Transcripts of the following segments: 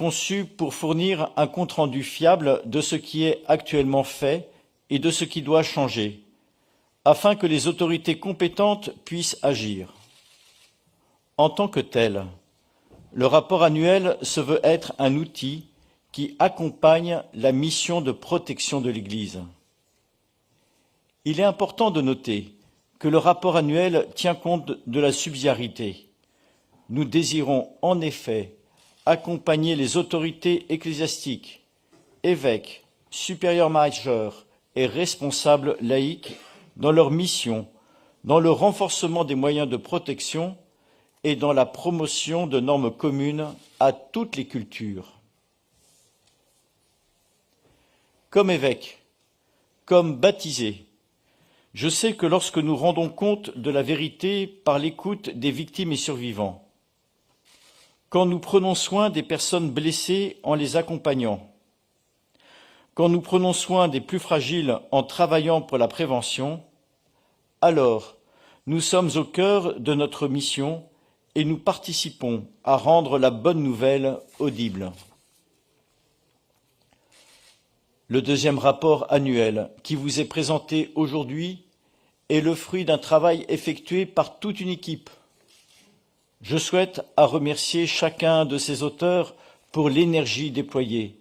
conçu pour fournir un compte-rendu fiable de ce qui est actuellement fait et de ce qui doit changer, afin que les autorités compétentes puissent agir. En tant que tel, le rapport annuel se veut être un outil qui accompagne la mission de protection de l'Église. Il est important de noter que le rapport annuel tient compte de la subsidiarité. Nous désirons en effet accompagner les autorités ecclésiastiques, évêques, supérieurs majeurs et responsables laïcs dans leur mission, dans le renforcement des moyens de protection et dans la promotion de normes communes à toutes les cultures. Comme évêque, comme baptisé, je sais que lorsque nous rendons compte de la vérité par l'écoute des victimes et survivants, quand nous prenons soin des personnes blessées en les accompagnant, quand nous prenons soin des plus fragiles en travaillant pour la prévention, alors nous sommes au cœur de notre mission et nous participons à rendre la bonne nouvelle audible. Le deuxième rapport annuel qui vous est présenté aujourd'hui est le fruit d'un travail effectué par toute une équipe. Je souhaite remercier chacun de ses auteurs pour l'énergie déployée,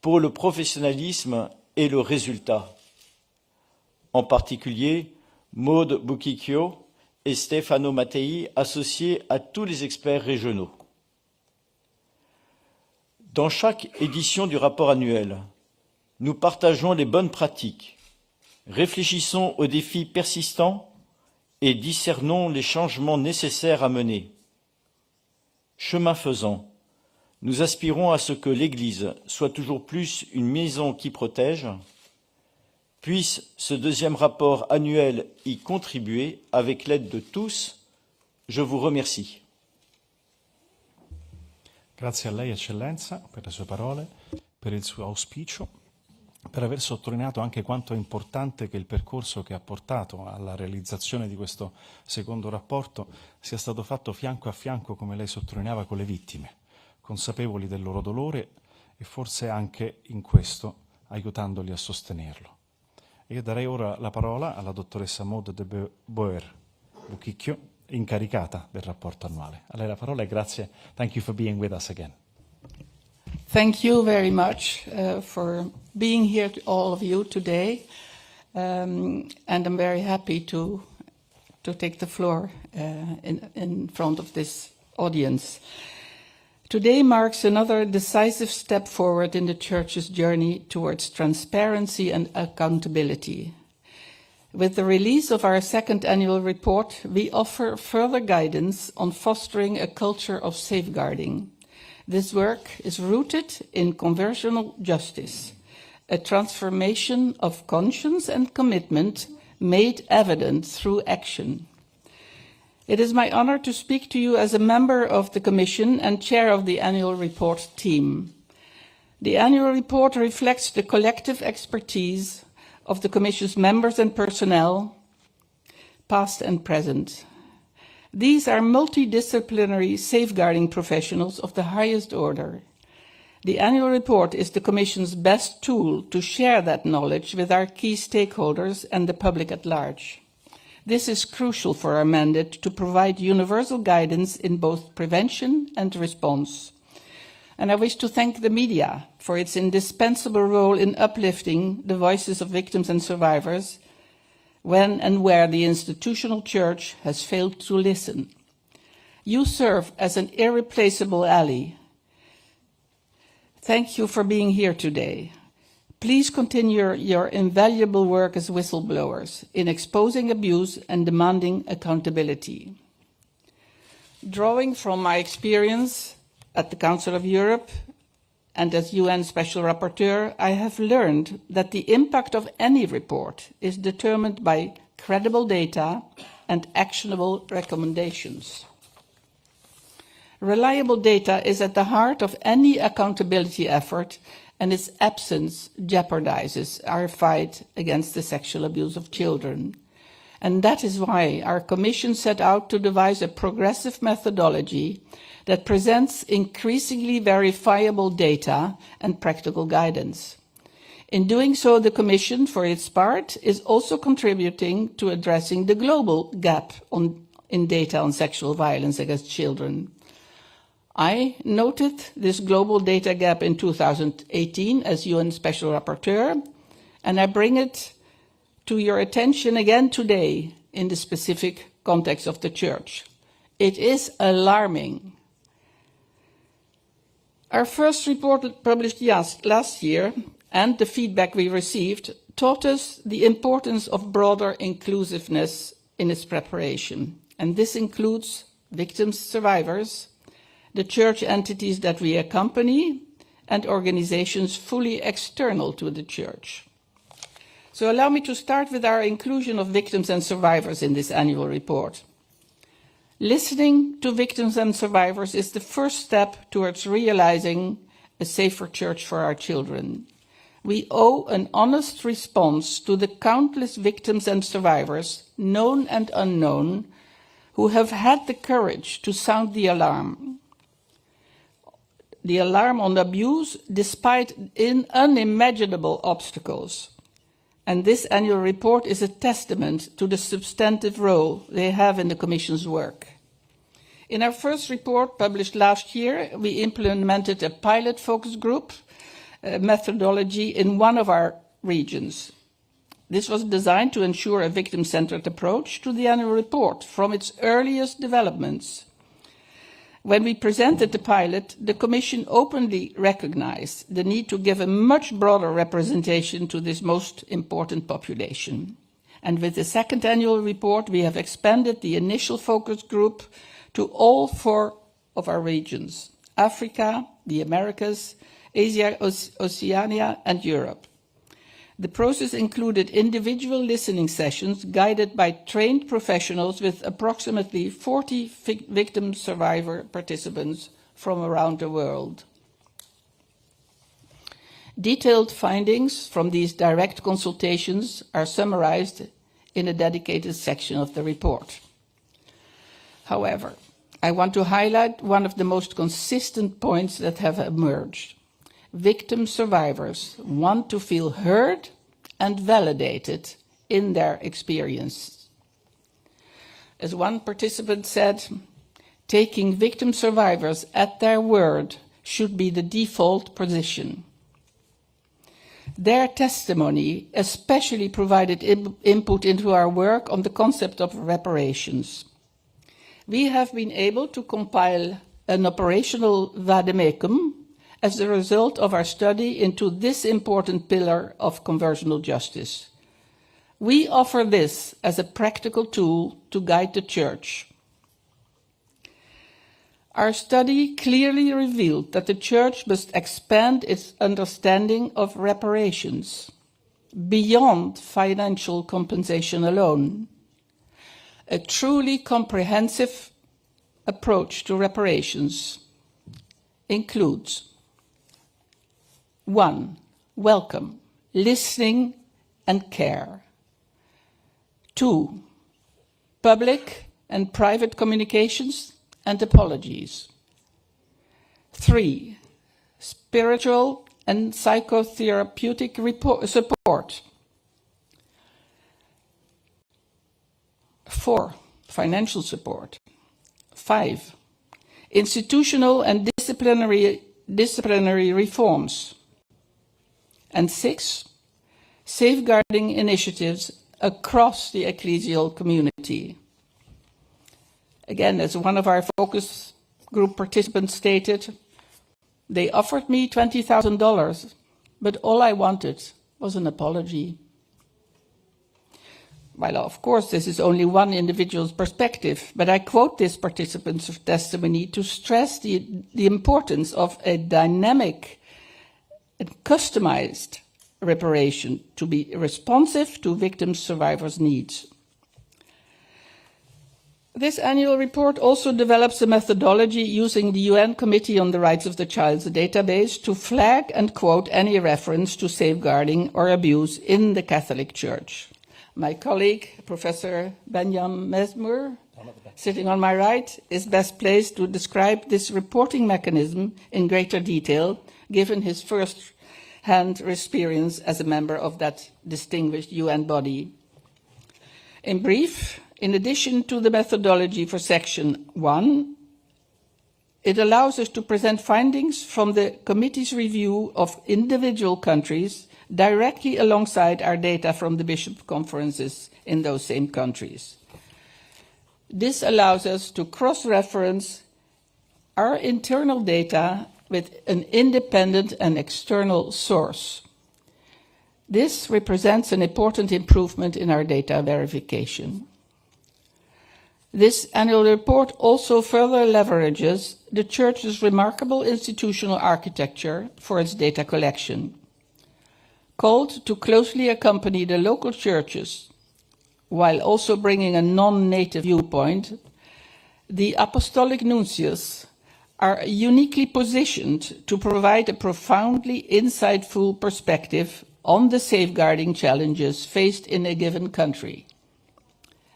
pour le professionnalisme et le résultat. En particulier, Maude Buchicchio et Stefano Mattei, associés à tous les experts régionaux. Dans chaque édition du rapport annuel, nous partageons les bonnes pratiques, réfléchissons aux défis persistants et discernons les changements nécessaires à mener. Chemin faisant, nous aspirons à ce que l'Église soit toujours plus une maison qui protège. Puisse ce deuxième rapport annuel y contribuer avec l'aide de tous. Je vous remercie. Grazie a lei, Eccellenza, per le sue parole, per il suo auspicio, per aver sottolineato anche quanto è importante che il percorso che ha portato alla realizzazione di questo secondo rapporto sia stato fatto fianco a fianco, come lei sottolineava, con le vittime, consapevoli del loro dolore e forse anche in questo aiutandoli a sostenerlo. Io darei ora la parola alla dottoressa Maude de Boer Buchicchio, incaricata del rapporto annuale. A lei la parola e grazie. Thank you for being with us again. Thank you very much for being here, to all of you today, and I'm very happy to take the floor in front of this audience. Today marks another decisive step forward in the Church's journey towards transparency and accountability. With the release of our second annual report, we offer further guidance on fostering a culture of safeguarding. This work is rooted in conversional justice, a transformation of conscience and commitment made evident through action. It is my honor to speak to you as a member of the Commission and chair of the annual report team. The annual report reflects the collective expertise of the Commission's members and personnel, past and present. These are multidisciplinary safeguarding professionals of the highest order. The annual report is the Commission's best tool to share that knowledge with our key stakeholders and the public at large. This is crucial for our mandate to provide universal guidance in both prevention and response. And I wish to thank the media for its indispensable role in uplifting the voices of victims and survivors when and where the institutional church has failed to listen. You serve as an irreplaceable ally. Thank you for being here today. Please continue your invaluable work as whistleblowers in exposing abuse and demanding accountability. Drawing from my experience at the Council of Europe and as UN Special Rapporteur, I have learned that the impact of any report is determined by credible data and actionable recommendations. Reliable data is at the heart of any accountability effort, and its absence jeopardizes our fight against the sexual abuse of children. And that is why our Commission set out to devise a progressive methodology that presents increasingly verifiable data and practical guidance. In doing so, the Commission, for its part, is also contributing to addressing the global gap in data on sexual violence against children. I noted this global data gap in 2018 as UN Special Rapporteur, and I bring it to your attention again today in the specific context of the Church. It is alarming. Our first report published last year and the feedback we received taught us the importance of broader inclusiveness in its preparation. And this includes victims, survivors, the Church entities that we accompany, and organizations fully external to the Church. So allow me to start with our inclusion of victims and survivors in this annual report. Listening to victims and survivors is the first step towards realizing a safer church for our children. We owe an honest response to the countless victims and survivors, known and unknown, who have had the courage to sound the alarm on abuse despite unimaginable obstacles. And this annual report is a testament to the substantive role they have in the Commission's work. In our first report, published last year, we implemented a pilot focus group methodology in one of our regions. This was designed to ensure a victim-centered approach to the annual report from its earliest developments. When we presented the pilot, the Commission openly recognized the need to give a much broader representation to this most important population. And with the second annual report, we have expanded the initial focus group to all 4 of our regions: Africa, the Americas, Asia, Oceania, and Europe. The process included individual listening sessions guided by trained professionals with approximately 40 victim survivor participants from around the world. Detailed findings from these direct consultations are summarized in a dedicated section of the report. However, I want to highlight one of the most consistent points that have emerged. Victim survivors want to feel heard and validated in their experience. As one participant said, taking victim survivors at their word should be the default position. Their testimony especially provided input into our work on the concept of reparations. We have been able to compile an operational vademecum as a result of our study into this important pillar of conversional justice. We offer this as a practical tool to guide the Church. Our study clearly revealed that the Church must expand its understanding of reparations beyond financial compensation alone. A truly comprehensive approach to reparations includes 1. Welcome, listening, and care. 2. Public and private communications and apologies. 3. Spiritual and psychotherapeutic support. 4. Financial support. 5. Institutional and disciplinary reforms. And 6. Safeguarding initiatives across the ecclesial community. Again, as one of our focus group participants stated, they offered me $20,000, but all I wanted was an apology. Well, of course, this is only one individual's perspective, but I quote this participant's testimony to stress the importance of a dynamic and customized reparation to be responsive to victims' survivors' needs. This annual report also develops a methodology using the UN Committee on the Rights of the Child's database to flag and quote any reference to safeguarding or abuse in the Catholic Church. My colleague, Professor Benjamin Mesmer, sitting on my right, is best placed to describe this reporting mechanism in greater detail, given his first-hand experience as a member of that distinguished UN body. In brief, in addition to the methodology for Section 1, it allows us to present findings from the committee's review of individual countries directly alongside our data from the bishop conferences in those same countries. This allows us to cross-reference our internal data with an independent and external source. This represents an important improvement in our data verification. This annual report also further leverages the Church's remarkable institutional architecture for its data collection. Called to closely accompany the local churches, while also bringing a non-native viewpoint, the apostolic nuncios are uniquely positioned to provide a profoundly insightful perspective on the safeguarding challenges faced in a given country.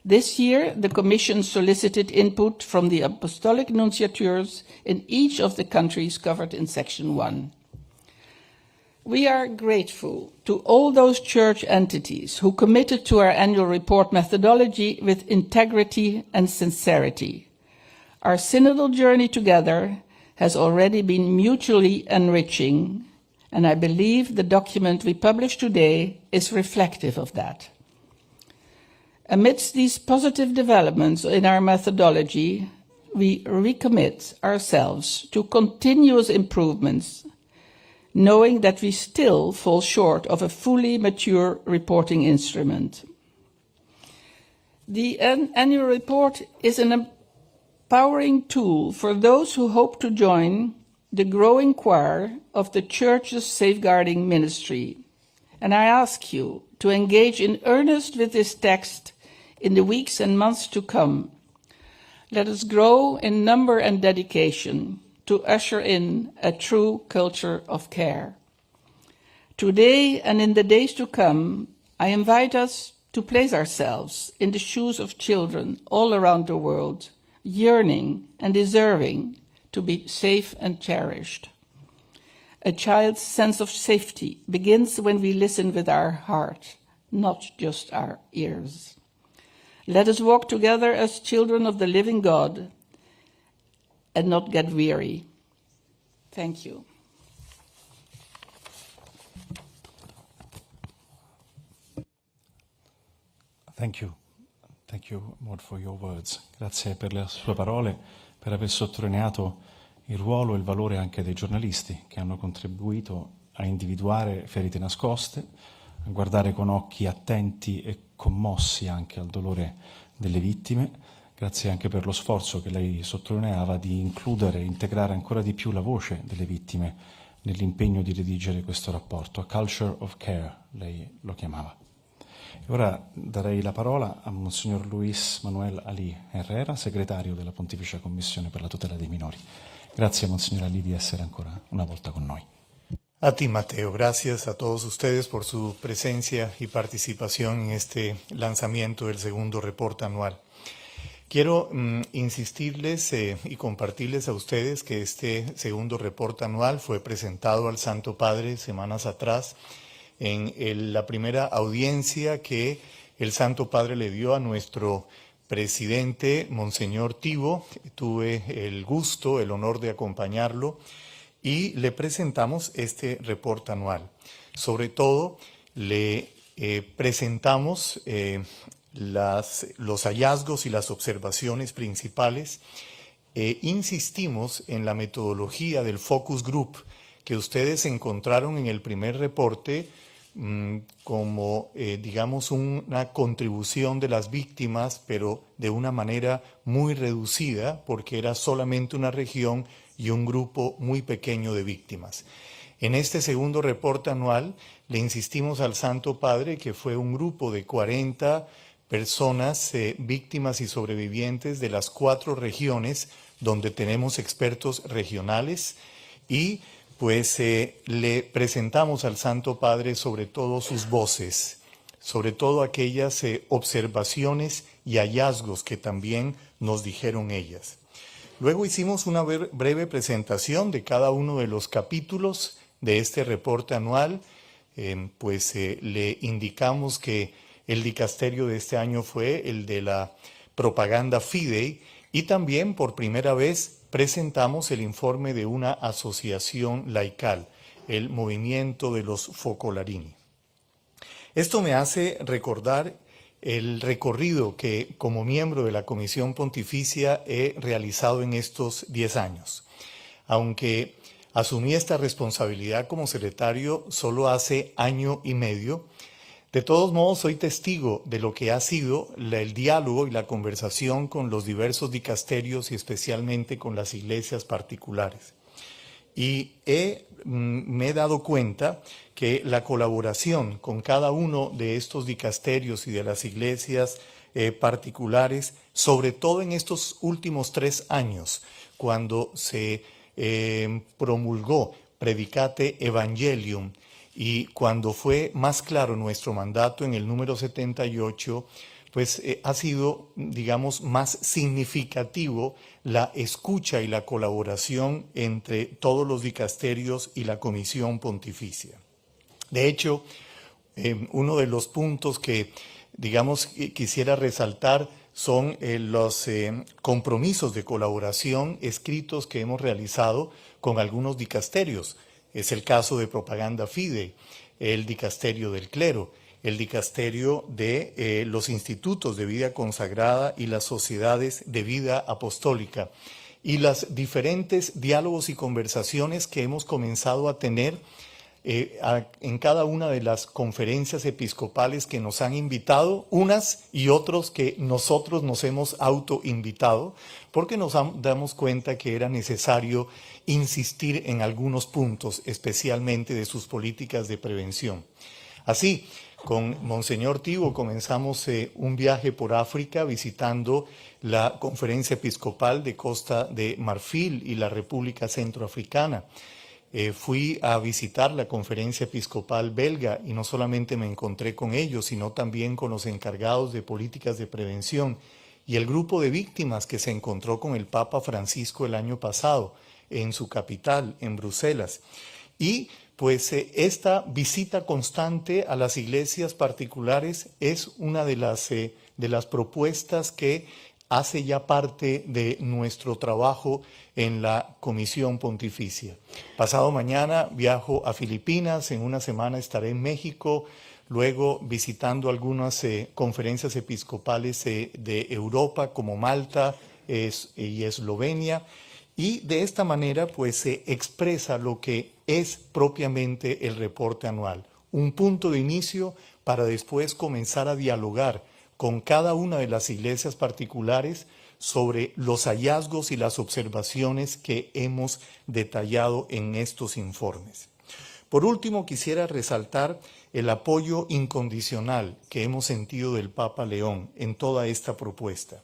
This year, the Commission solicited input from the apostolic nunciatures in each of the countries covered in Section 1. We are grateful to all those church entities who committed to our annual report methodology with integrity and sincerity. Our synodal journey together has already been mutually enriching, and I believe the document we publish today is reflective of that. Amidst these positive developments in our methodology, we recommit ourselves to continuous improvements, knowing that we still fall short of a fully mature reporting instrument. The annual report is an empowering tool for those who hope to join the growing choir of the Church's safeguarding ministry. And I ask you to engage in earnest with this text in the weeks and months to come. Let us grow in number and dedication to usher in a true culture of care. Today and in the days to come, I invite us to place ourselves in the shoes of children all around the world, yearning and deserving to be safe and cherished. A child's sense of safety begins when we listen with our heart, not just our ears. Let us walk together as children of the living God and not get weary. Thank you. Thank you. Thank you, Maud, for your words. Grazie per le sue parole, per aver sottolineato il ruolo e il valore anche dei giornalisti che hanno contribuito a individuare ferite nascoste, a guardare con occhi attenti e commossi anche al dolore delle vittime. Grazie anche per lo sforzo che lei sottolineava di includere e integrare ancora di più la voce delle vittime nell'impegno di redigere questo rapporto. A culture of care, lei lo chiamava. E ora darei la parola a Monsignor Luis Manuel Ali Herrera, segretario della Pontificia Commissione per la tutela dei minori. Grazie, Monsignor Ali, di essere ancora una volta con noi. A ti, Mateo. Gracias a todos ustedes por su presencia y participación en este lanzamiento del segundo reporte anual. Quiero insistirles y compartirles a ustedes que este segundo reporte anual fue presentado al Santo Padre semanas atrás en la primera audiencia que el Santo Padre le dio a nuestro presidente, Monseñor Tibo. Tuve el gusto, el honor de acompañarlo y le presentamos este reporte anual. Sobre todo, le presentamos los hallazgos y las observaciones principales. Insistimos en la metodología del focus group que ustedes encontraron en el primer reporte como, digamos, una contribución de las víctimas, pero de una manera muy reducida, porque era solamente una región y un grupo muy pequeño de víctimas. En este segundo reporte anual le insistimos al Santo Padre que fue un grupo de 40 personas víctimas y sobrevivientes de las 4 regiones donde tenemos expertos regionales y pues le presentamos al Santo Padre sobre todo sus voces, sobre todo aquellas observaciones y hallazgos que también nos dijeron ellas. Luego hicimos una breve presentación de cada uno de los capítulos de este reporte anual, le indicamos que el dicasterio de este año fue el de la propaganda fidei y también por primera vez presentamos el informe de una asociación laical, el Movimiento de los Focolarini. Esto me hace recordar el recorrido que como miembro de la Comisión Pontificia he realizado en estos 10 años. Aunque asumí esta responsabilidad como secretario solo hace año y medio, de todos modos soy testigo de lo que ha sido el diálogo y la conversación con los diversos dicasterios y especialmente con las iglesias particulares. Y me he dado cuenta que la colaboración con cada uno de estos dicasterios y de las iglesias particulares, sobre todo en estos últimos 3 años, cuando se promulgó Predicate Evangelium y cuando fue más claro nuestro mandato en el número 78, pues ha sido, digamos, más significativo la escucha y la colaboración entre todos los dicasterios y la Comisión Pontificia. De hecho, uno de los puntos que, digamos, quisiera resaltar son los compromisos de colaboración escritos que hemos realizado con algunos dicasterios. Es el caso de Propaganda Fidei, el dicasterio del clero, el dicasterio de los institutos de vida consagrada y las sociedades de vida apostólica, y los diferentes diálogos y conversaciones que hemos comenzado a tener en cada una de las conferencias episcopales que nos han invitado, unas y otros que nosotros nos hemos autoinvitado, porque nos damos cuenta que era necesario insistir en algunos puntos, especialmente de sus políticas de prevención. Así, con Monseñor Tibo comenzamos un viaje por África visitando la Conferencia Episcopal de Costa de Marfil y la República Centroafricana. Fui a visitar la Conferencia Episcopal belga y no solamente me encontré con ellos, sino también con los encargados de políticas de prevención y el grupo de víctimas que se encontró con el Papa Francisco el año pasado en su capital, en Bruselas. Y pues esta visita constante a las iglesias particulares es una de las propuestas que hace ya parte de nuestro trabajo en la Comisión Pontificia. Pasado mañana viajo a Filipinas, en una semana estaré en México, luego visitando algunas conferencias episcopales de Europa como Malta y Eslovenia, y de esta manera pues se expresa lo que es propiamente el reporte anual, un punto de inicio para después comenzar a dialogar con cada una de las iglesias particulares sobre los hallazgos y las observaciones que hemos detallado en estos informes. Por último, quisiera resaltar el apoyo incondicional que hemos sentido del Papa León en toda esta propuesta.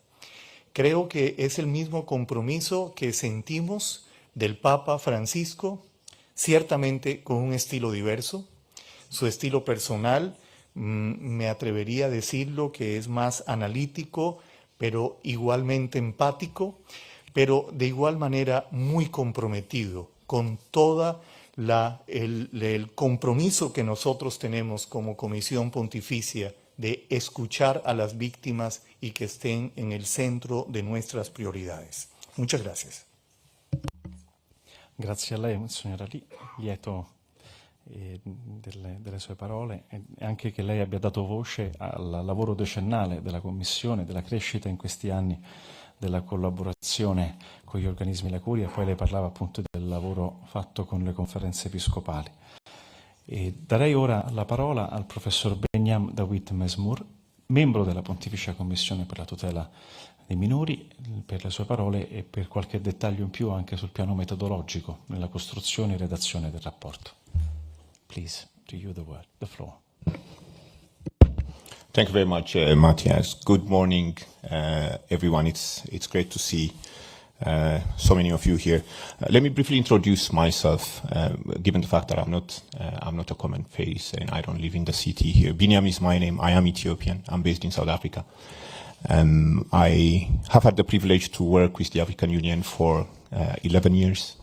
Creo que es el mismo compromiso que sentimos del Papa Francisco, ciertamente con un estilo diverso, su estilo personal, me atrevería a decirlo que es más analítico, pero igualmente empático, pero de igual manera muy comprometido con toda el compromiso que nosotros tenemos como Comisión Pontificia de escuchar a las víctimas y que estén en el centro de nuestras prioridades. Muchas gracias. Grazie a lei, Monsignor Ali, lieto delle sue parole e anche che lei abbia dato voce al lavoro decennale della Commissione, della crescita in questi anni della collaborazione con gli organismi La Curia, e poi lei parlava appunto del lavoro fatto con le conferenze episcopali. E darei ora la parola al professor Benyam Dawit Mesmour, membro della Pontificia Commissione per la tutela dei minori, per le sue parole e per qualche dettaglio in più anche sul piano metodologico nella costruzione e redazione del rapporto. Please, to you the floor. Thank you very much, Matthias. Good morning, everyone. It's great to see so many of you here. Let me briefly introduce myself, given the fact that I'm not a common face and I don't live in the city here. Binyam is my name. I am Ethiopian. I'm based in South Africa. I have had the privilege to work with the African Union for 11 years.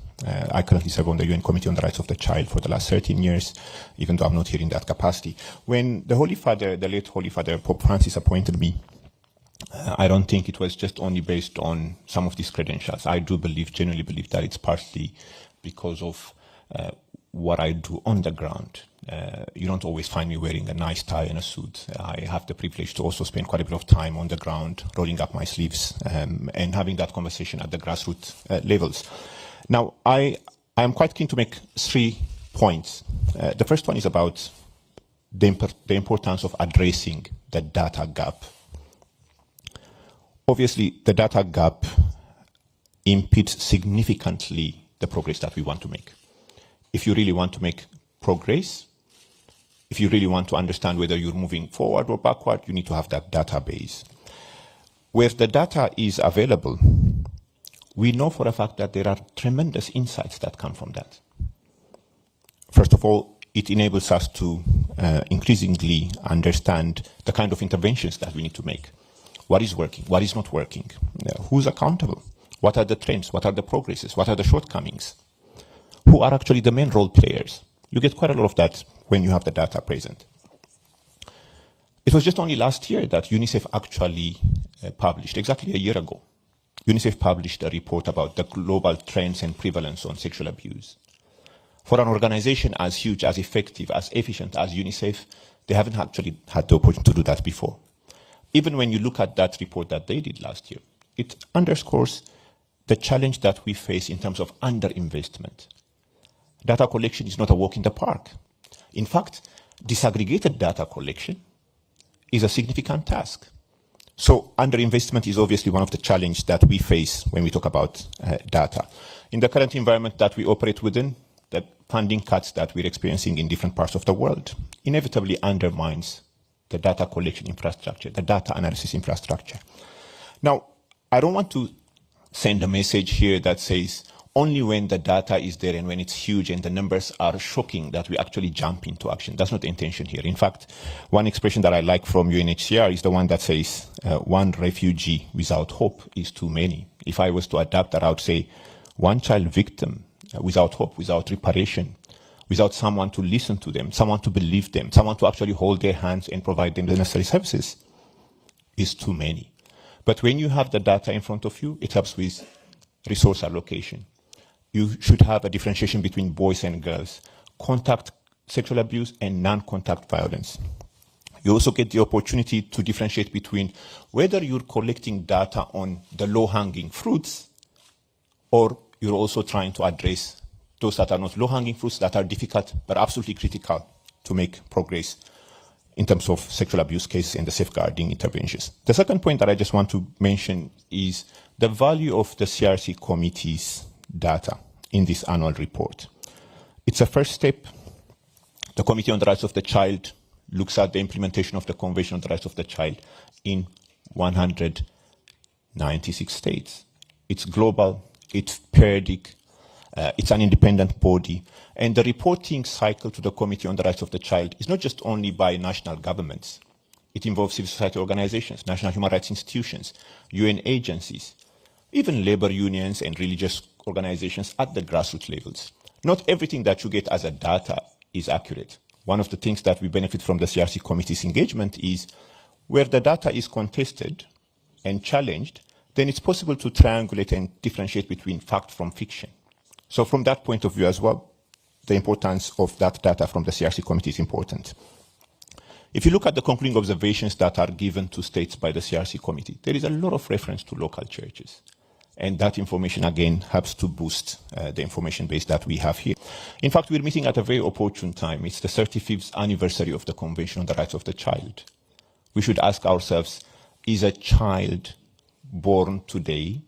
I currently serve on the UN Committee on the Rights of the Child for the last 13 years, even though I'm not here in that capacity. When the Holy Father, the late Holy Father, Pope Francis appointed me, I don't think it was just only based on some of these credentials. I do genuinely believe that it's partly because of what I do on the ground. You don't always find me wearing a nice tie and a suit. I have the privilege to also spend quite a bit of time on the ground, rolling up my sleeves, and having that conversation at the grassroots levels. Now, I am quite keen to make 3 points. The first one is about the importance of addressing the data gap. Obviously, the data gap impedes significantly the progress that we want to make. If you really want to make progress, if you really want to understand whether you're moving forward or backward, you need to have that database. Where the data is available, we know for a fact that there are tremendous insights that come from that. First of all, it enables us to increasingly understand the kind of interventions that we need to make. What is working? What is not working? Who's accountable? What are the trends? What are the progresses? What are the shortcomings? Who are actually the main role players? You get quite a lot of that when you have the data present. It was just only last year that UNICEF actually published, exactly a year ago, UNICEF published a report about the global trends and prevalence on sexual abuse. For an organization as huge, as effective, as efficient as UNICEF, they haven't actually had the opportunity to do that before. Even when you look at that report that they did last year, it underscores the challenge that we face in terms of underinvestment. Data collection is not a walk in the park. In fact, disaggregated data collection is a significant task. So underinvestment is obviously one of the challenges that we face when we talk about data. In the current environment that we operate within, the funding cuts that we're experiencing in different parts of the world inevitably undermines the data collection infrastructure, the data analysis infrastructure. Now, I don't want to send a message here that says only when the data is there and when it's huge and the numbers are shocking that we actually jump into action. That's not the intention here. In fact, one expression that I like from UNHCR is the one that says, one refugee without hope is too many. If I was to adapt that, I would say, one child victim without hope, without reparation, without someone to listen to them, someone to believe them, someone to actually hold their hands and provide them the necessary services, is too many. But when you have the data in front of you, it helps with resource allocation. You should have a differentiation between boys and girls, contact sexual abuse and non-contact violence. You also get the opportunity to differentiate between whether you're collecting data on the low-hanging fruits or you're also trying to address those that are not low-hanging fruits, that are difficult but absolutely critical to make progress in terms of sexual abuse cases and the safeguarding interventions. The second point that I just want to mention is the value of the CRC committee's data in this annual report. It's a first step. The Committee on the Rights of the Child looks at the implementation of the Convention on the Rights of the Child in 196 states. It's global, it's periodic, it's an independent body, and the reporting cycle to the Committee on the Rights of the Child is not just only by national governments. It involves civil society organizations, national human rights institutions, UN agencies, even labor unions and religious organizations at the grassroots levels. Not everything that you get as a data is accurate. One of the things that we benefit from the CRC committee's engagement is where the data is contested and challenged, then it's possible to triangulate and differentiate between fact from fiction. So from that point of view as well, the importance of that data from the CRC committee is important. If you look at the concluding observations that are given to states by the CRC committee, there is a lot of reference to local churches. And that information, again, helps to boost the information base that we have here. In fact, we're meeting at a very opportune time. It's the 35th anniversary of the Convention on the Rights of the Child. We should ask ourselves, is a child born today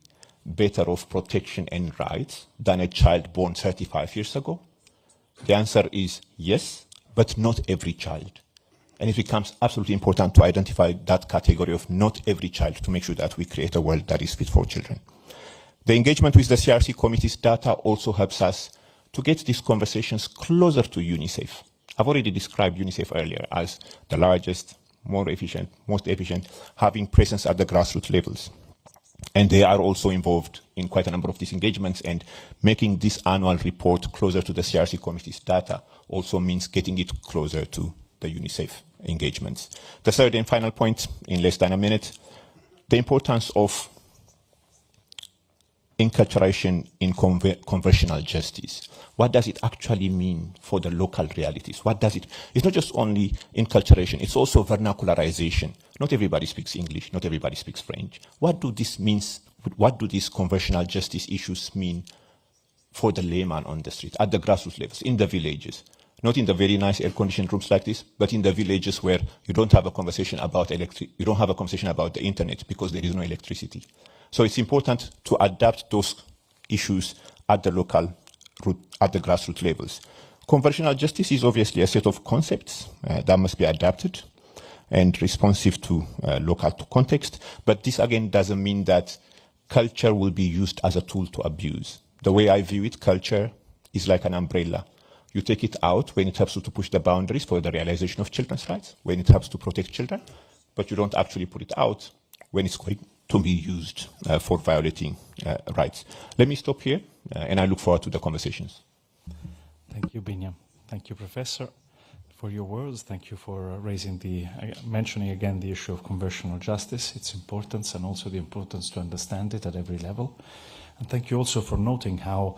better off protection and rights than a child born 35 years ago? The answer is yes, but not every child. And it becomes absolutely important to identify that category of not every child to make sure that we create a world that is fit for children. The engagement with the CRC committee's data also helps us to get these conversations closer to UNICEF. I've already described UNICEF earlier as the largest, most efficient, having presence at the grassroots levels. And they are also involved in quite a number of these engagements, and making this annual report closer to the CRC committee's data also means getting it closer to the UNICEF engagements. The third and final point, in less than a minute, the importance of enculturation in conversional justice. What does it actually mean for the local realities? What does it? It's not just only enculturation, it's also vernacularization. Not everybody speaks English, not everybody speaks French. What do this means? What do these conversional justice issues mean for the layman on the street, at the grassroots levels, in the villages? Not in the very nice air-conditioned rooms like this, but in the villages where you don't have a conversation about you don't have a conversation about the internet because there is no electricity. So it's important to adapt those issues at the local, at the grassroots levels. Conversional justice is obviously a set of concepts that must be adapted and responsive to local context, but this again doesn't mean that culture will be used as a tool to abuse. The way I view it, culture is like an umbrella. You take it out when it helps you to push the boundaries for the realization of children's rights, when it helps to protect children, but you don't actually put it out when it's going to be used for violating rights. Let me stop here, and I look forward to the conversations. Thank you, Binyam. Thank you, Professor, for your words. Thank you for mentioning again the issue of conversional justice, its importance, and also the importance to understand it at every level. And thank you also for noting how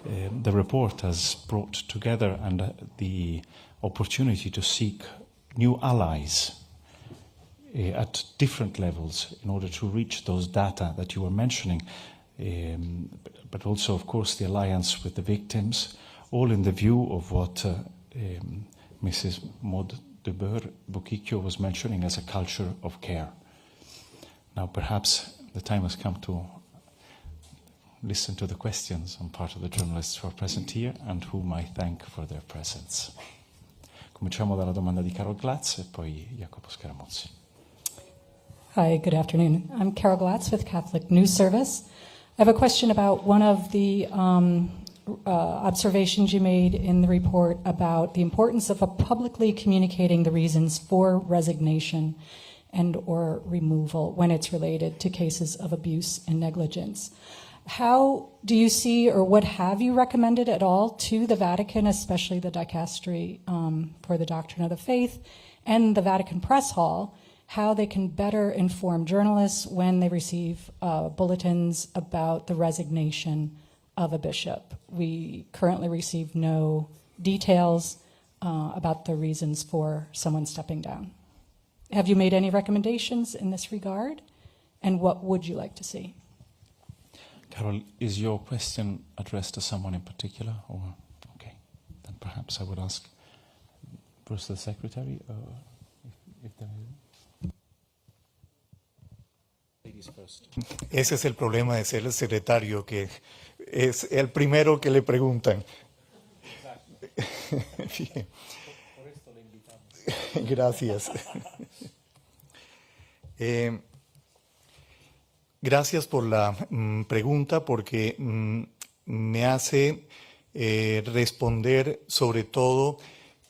the report has brought together and the opportunity to seek new allies at different levels in order to reach those data that you were mentioning, but also, of course, the alliance with the victims, all in the view of what Mrs. Maud de Bour-Bukikyo was mentioning as a culture of care. Now, perhaps the time has come to listen to the questions on part of the journalists who are present here and whom I thank for their presence. Cominciamo dalla domanda di Carol Glatz e poi Jacopo Scaramuzzi. Hi, good afternoon. I'm Carol Glatz with Catholic News Service. I have a question about one of the observations you made in the report about the importance of publicly communicating the reasons for resignation and or removal when it's related to cases of abuse and negligence. How do you see, or what have you recommended at all to the Vatican, especially the Dicastery for the Doctrine of the Faith and the Vatican Press Hall, how they can better inform journalists when they receive bulletins about the resignation of a bishop? We currently receive no details about the reasons for someone stepping down. Have you made any recommendations in this regard? And what would you like to see? Carol, is your question addressed to someone in particular? Or okay, then perhaps I would ask Bruce, the Secretary, if there is. Ese es el problema de ser el secretario, que es el primero que le preguntan. Bien. Por esto le invitamos. Gracias. Gracias por la pregunta, porque me hace responder sobre todo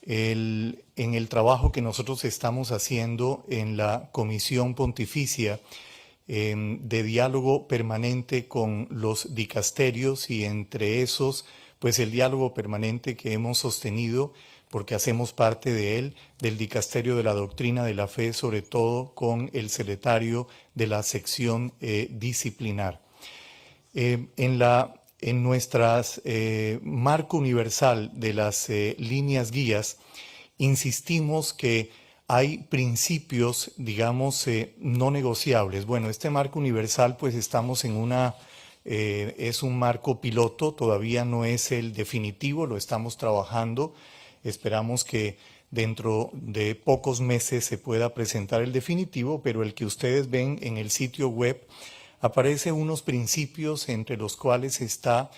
en el trabajo que nosotros estamos haciendo en la Comisión Pontificia de diálogo permanente con los dicasterios, y entre esos, pues el diálogo permanente que hemos sostenido, porque hacemos parte de él, del dicasterio de la doctrina de la fe, sobre todo con el secretario de la sección disciplinar. En nuestras marco universal de las líneas guías, insistimos que hay principios, digamos, no negociables. Bueno, este marco universal, pues estamos en es un marco piloto, todavía no es el definitivo, lo estamos trabajando. Esperamos que dentro de pocos meses se pueda presentar el definitivo, pero el que ustedes ven en el sitio web aparece unos principios entre los cuales está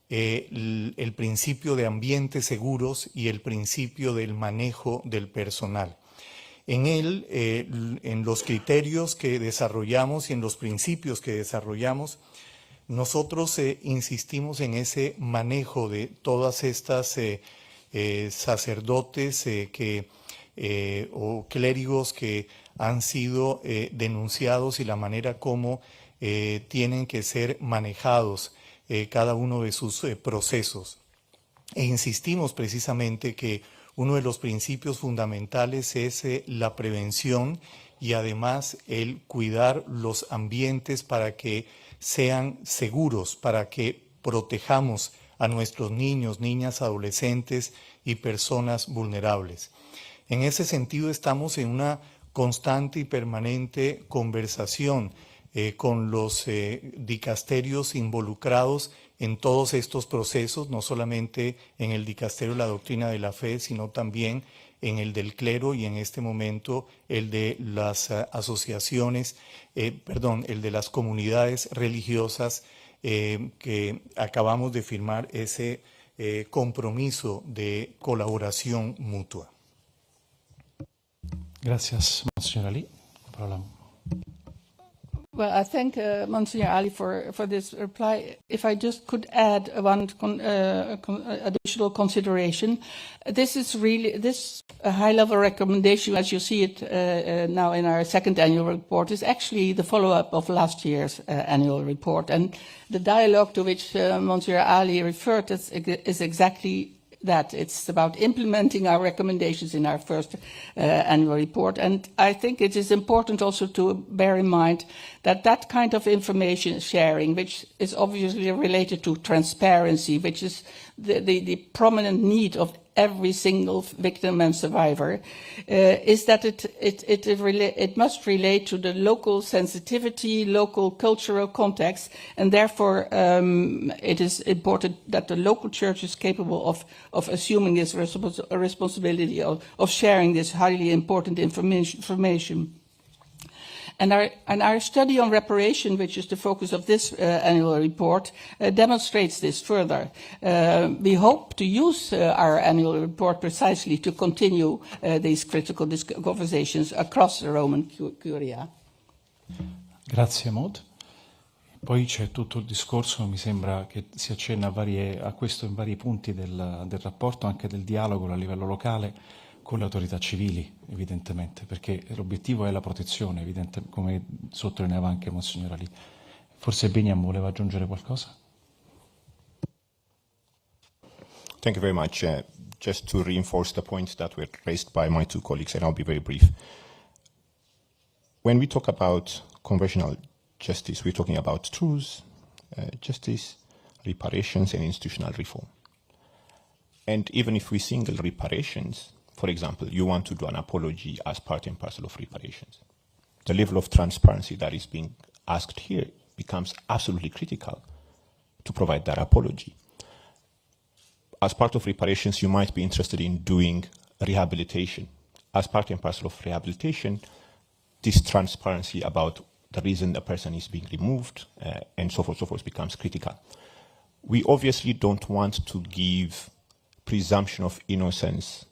el principio de ambientes seguros y el principio del manejo del personal. En él, en los criterios que desarrollamos y en los principios que desarrollamos, Nosotros insistimos en ese manejo de todas estas sacerdotes o clérigos que han sido denunciados y la manera como tienen que ser manejados cada uno de sus procesos. E insistimos precisamente que uno de los principios fundamentales es la prevención y además el cuidar los ambientes para que sean seguros, para que protejamos a nuestros niños, niñas, adolescentes y personas vulnerables. En ese sentido estamos en una constante y permanente conversación con los dicasterios involucrados en todos estos procesos, no solamente en el dicasterio de la doctrina de la fe, sino también en el del clero y en este momento el de las asociaciones, el de las comunidades religiosas que acabamos de firmar ese compromiso de colaboración mutua. Gracias, Monsignor Ali. Well, I thank Monsignor Ali for this reply. If I just could add one additional consideration, this is really high-level recommendation, as you see it now in our second annual report, is actually the follow-up of last year's annual report, and the dialogue to which Monsignor Ali referred is exactly that. It's about implementing our recommendations in our first annual report. And I think it is important also to bear in mind that that kind of information sharing, which is obviously related to transparency, which is the prominent need of every single victim and survivor, is that it must relate to the local sensitivity, local cultural context, and therefore it is important that the local church is capable of assuming this responsibility of sharing this highly important information. And our study on reparation, which is the focus of this annual report, demonstrates this further. We hope to use our annual report precisely to continue these critical conversations across the Roman Curia. Grazie, Maud. Poi c'è tutto il discorso, mi sembra che si accenna a questo in vari punti del rapporto, anche del dialogo a livello locale con le autorità civili, evidentemente, perché l'obiettivo è la protezione, come sottolineava anche Monsignor Ali. Forse Beniam voleva aggiungere qualcosa? Thank you very much. Just to reinforce the points that were raised by my two colleagues, and I'll be very brief. When we talk about conversional justice, we're talking about truth, justice, reparations, and institutional reform. And even if we single reparations, for example, you want to do an apology as part and parcel of reparations, the level of transparency that is being asked here becomes absolutely critical to provide that apology. As part of reparations, you might be interested in doing rehabilitation. As part and parcel of rehabilitation, this transparency about the reason the person is being removed and so forth becomes critical. We obviously don't want to give presumption of innocence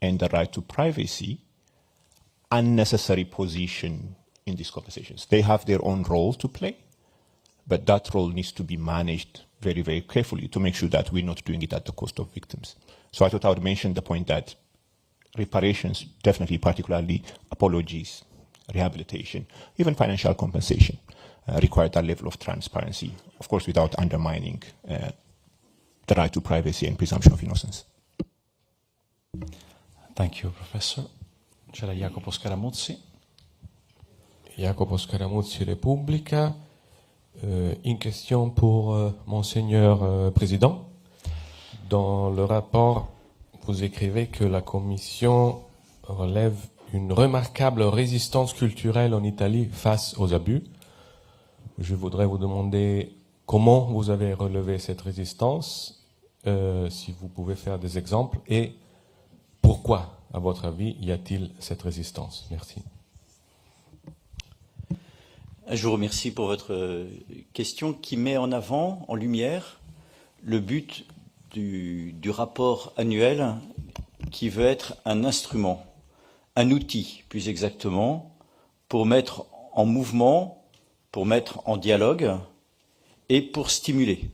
and the right to privacy unnecessary position in these conversations. They have their own role to play, but that role needs to be managed very, very carefully to make sure that we're not doing it at the cost of victims. So I thought I would mention the point that reparations, definitely, particularly apologies, rehabilitation, even financial compensation, require that level of transparency, of course, without undermining the right to privacy and presumption of innocence. Thank you, Professor. C'era Jacopo Scaramuzzi. Jacopo Scaramuzzi, Repubblica. Une question pour Monseigneur Président. Dans le rapport, vous écrivez que la Commission relève une remarquable résistance culturelle en Italie face aux abus. Je voudrais vous demander comment vous avez relevé cette résistance, si vous pouvez faire des exemples, et pourquoi, à votre avis, y a-t-il cette résistance? Merci. Je vous remercie pour votre question qui met en avant, en lumière, le but du rapport annuel qui veut être un instrument, un outil plus exactement, pour mettre en mouvement, pour mettre en dialogue et pour stimuler.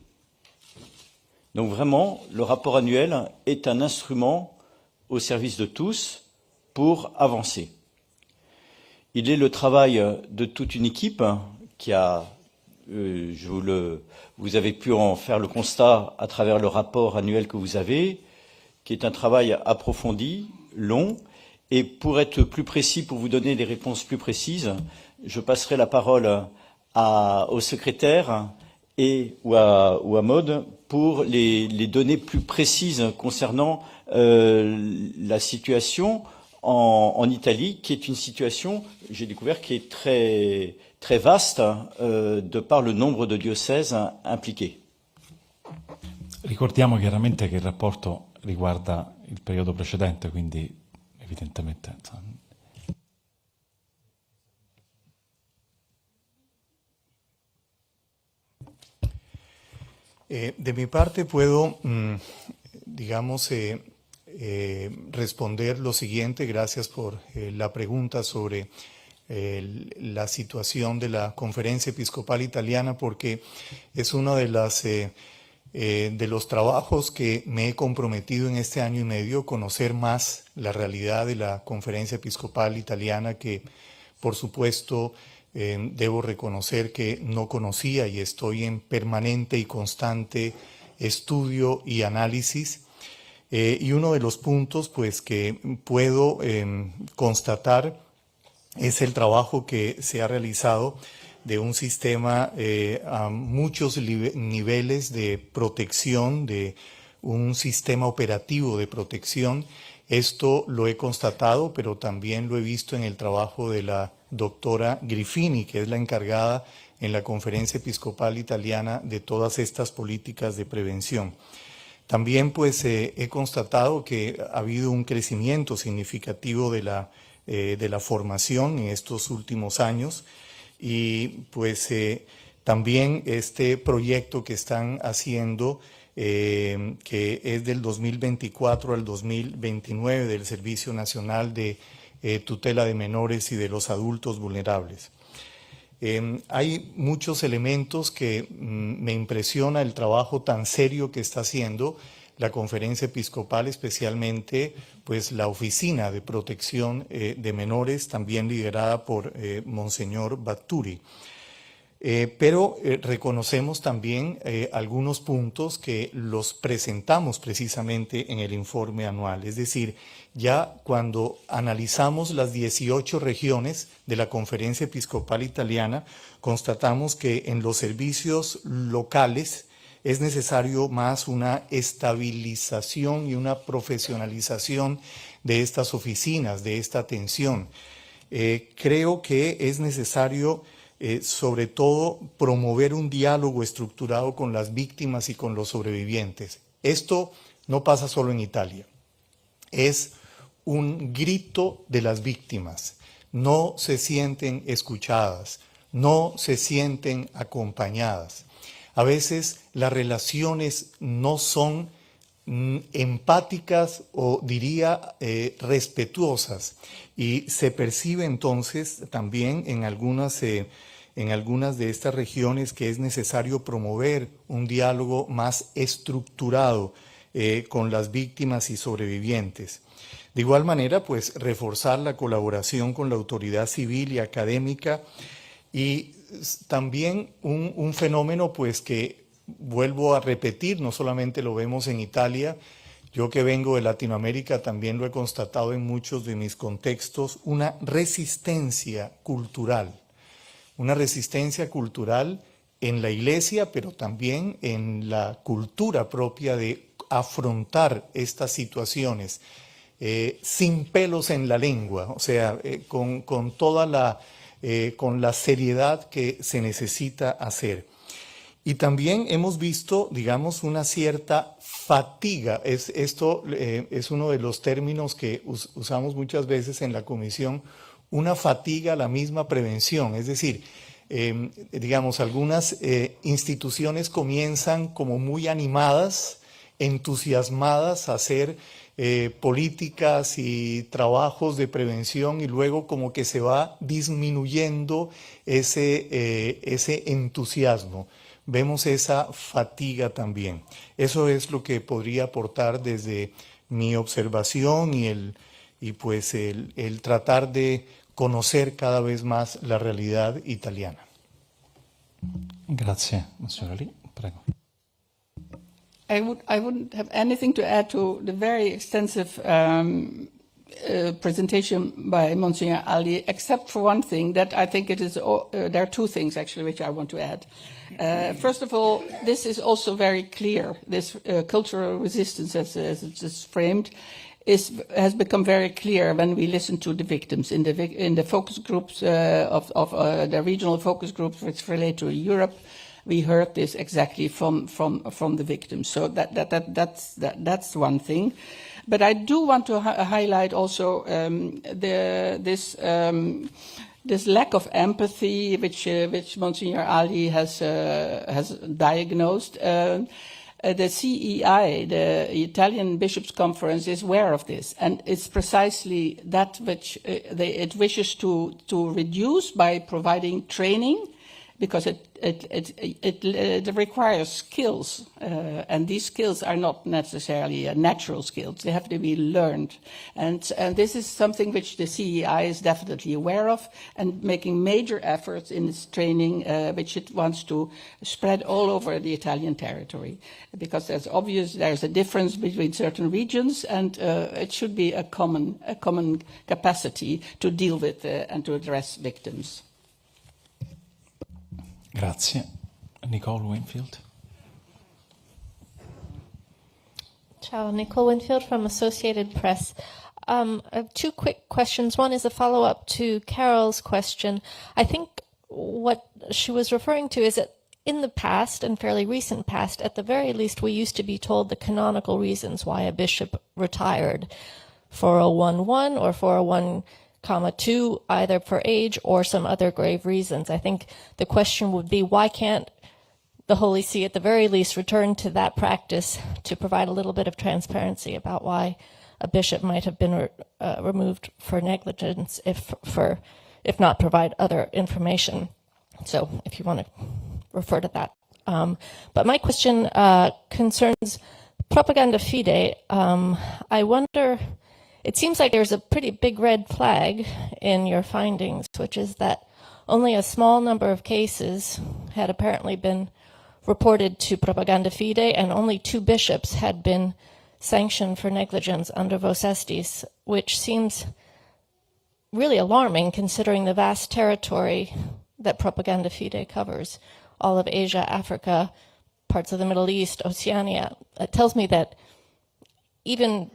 Donc vraiment, le rapport annuel est un instrument au service de tous pour avancer. Il est le travail de toute une équipe qui a, vous avez pu en faire le constat à travers le rapport annuel que vous avez, qui est un travail approfondi, long, et pour être plus précis, pour vous donner des réponses plus précises, je passerai la parole au secrétaire ou à Maud pour les données plus précises concernant la situation en Italie, qui est une situation, j'ai découvert, qui est très, très vaste de par le nombre de diocèses impliqués. Ricordiamo chiaramente che il rapporto riguarda il periodo precedente, quindi evidentemente... De mi parte puedo, digamos, responder lo siguiente. Gracias por la pregunta sobre la situación de la Conferencia Episcopal Italiana, porque es uno de los trabajos que me he comprometido en este año y medio, conocer más la realidad de la Conferencia Episcopal Italiana, que por supuesto debo reconocer que no conocía y estoy en permanente y constante estudio y análisis. Y uno de los puntos pues, que puedo constatar es el trabajo que se ha realizado de un sistema a muchos niveles de protección, de un sistema operativo de protección. Esto lo he constatado, pero también lo he visto en el trabajo de la doctora Griffini, que es la encargada en la Conferencia Episcopal Italiana de todas estas políticas de prevención. También pues he constatado que ha habido un crecimiento significativo de la formación en estos últimos años y pues también este proyecto que están haciendo que es del 2024 al 2029 del Servicio Nacional de Tutela de Menores y de los Adultos Vulnerables. Hay muchos elementos que me impresiona el trabajo tan serio que está haciendo la Conferencia Episcopal, especialmente pues la Oficina de Protección de Menores, también liderada por Monseñor Batturi. Pero reconocemos también algunos puntos que los presentamos precisamente en el informe anual. Es decir, ya cuando analizamos las 18 regiones de la Conferencia Episcopal Italiana, constatamos que en los servicios locales es necesario más una estabilización y una profesionalización de estas oficinas, de esta atención. Creo que es necesario sobre todo promover un diálogo estructurado con las víctimas y con los sobrevivientes. Esto no pasa solo en Italia, es un grito de las víctimas. No se sienten escuchadas, no se sienten acompañadas. A veces las relaciones no son empáticas o diría respetuosas y se percibe entonces también en algunas de estas regiones que es necesario promover un diálogo más estructurado con las víctimas y sobrevivientes. De igual manera, pues reforzar la colaboración con la autoridad civil y académica y también un fenómeno pues que vuelvo a repetir, no solamente lo vemos en Italia, yo que vengo de Latinoamérica también lo he constatado en muchos de mis contextos, una resistencia cultural en la iglesia, pero también en la cultura propia de afrontar estas situaciones sin pelos en la lengua, o sea, con la seriedad que se necesita hacer. Y también hemos visto, digamos, una cierta fatiga. Esto es uno de los términos que usamos muchas veces en la comisión, una fatiga a la misma prevención. Es decir, digamos, algunas instituciones comienzan como muy animadas, entusiasmadas a hacer políticas y trabajos de prevención y luego como que se va disminuyendo ese entusiasmo. vemos esa fatiga también. Eso es lo que podría aportar desde mi observación y el tratar de conocer cada vez más la realidad italiana. Grazie, Monsignor Ali. Prego. I wouldn't have anything to add to the very extensive presentation by Monsignor Ali, except for one thing that I think it is. There are two things actually which I want to add. First of all, this is also very clear. This cultural resistance, as it is framed, has become very clear when we listen to the victims in the focus groups of the regional focus groups which relate to Europe. We heard this exactly from the victims. So that's one thing. But I do want to highlight also this lack of empathy which Monsignor Ali has diagnosed. The CEI, the Italian Bishops' Conference, is aware of this, and it's precisely that which it wishes to reduce by providing training, because it requires skills, and these skills are not necessarily natural skills. They have to be learned. And this is something which the CEI is definitely aware of and making major efforts in its training, which it wants to spread all over the Italian territory. Because there's a difference between certain regions, and it should be a common capacity to deal with and to address victims. Grazie. Nicole Winfield. Ciao, Nicole Winfield from Associated Press. I have two quick questions. One is a follow-up to Carol's question. I think what she was referring to is that in the past, and fairly recent past, at the very least, we used to be told the canonical reasons why a bishop retired. 401(1) or 401(2), either for age or some other grave reasons. I think the question would be, why can't the Holy See at the very least return to that practice to provide a little bit of transparency about why a bishop might have been removed for negligence, if not provide other information. So if you want to refer to that. But my question concerns propaganda fide. I wonder, it seems like there's a pretty big red flag in your findings, which is that only a small number of cases had apparently been reported to propaganda fide, and only 2 bishops had been sanctioned for negligence under Vos Estis, which seems really alarming considering the vast territory that propaganda fide covers, all of Asia, Africa, parts of the Middle East, Oceania. It tells me that even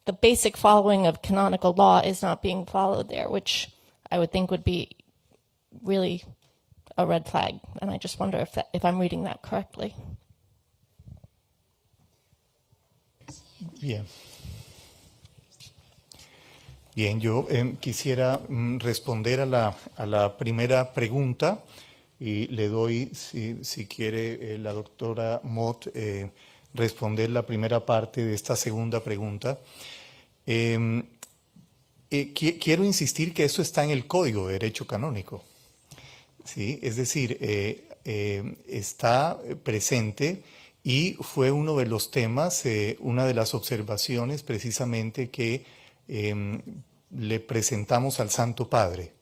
the basic following of canonical law is not being followed there, which I would think would be really a red flag. And I just wonder if I'm reading that correctly. Bien, yo quisiera responder a la primera pregunta y le doy, si quiere la doctora Mott, responder la primera parte de esta segunda pregunta. Quiero insistir que eso está en el Código de Derecho Canónico, ¿sí? Es decir, está presente y fue uno de los temas, una de las observaciones precisamente que le presentamos al Santo Padre,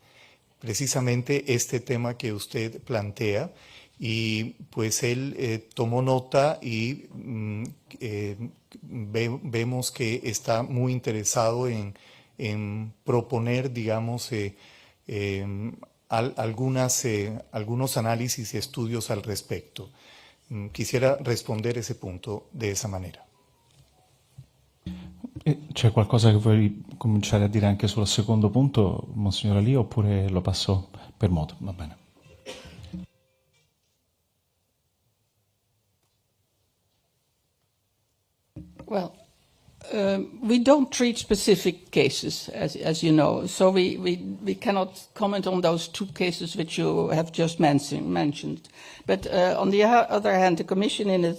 precisamente este tema que usted plantea, y pues él tomó nota y vemos que está muy interesado en proponer, digamos, algunos análisis y estudios al respecto. Quisiera responder ese punto de esa manera. C'è qualcosa che vuoi cominciare a dire anche sul secondo punto, Monsignor Ali, oppure lo passo per modo? Va bene. Well, we don't treat specific cases, as you know, so we cannot comment on those 2 cases which you have just mentioned. But on the other hand, the Commission in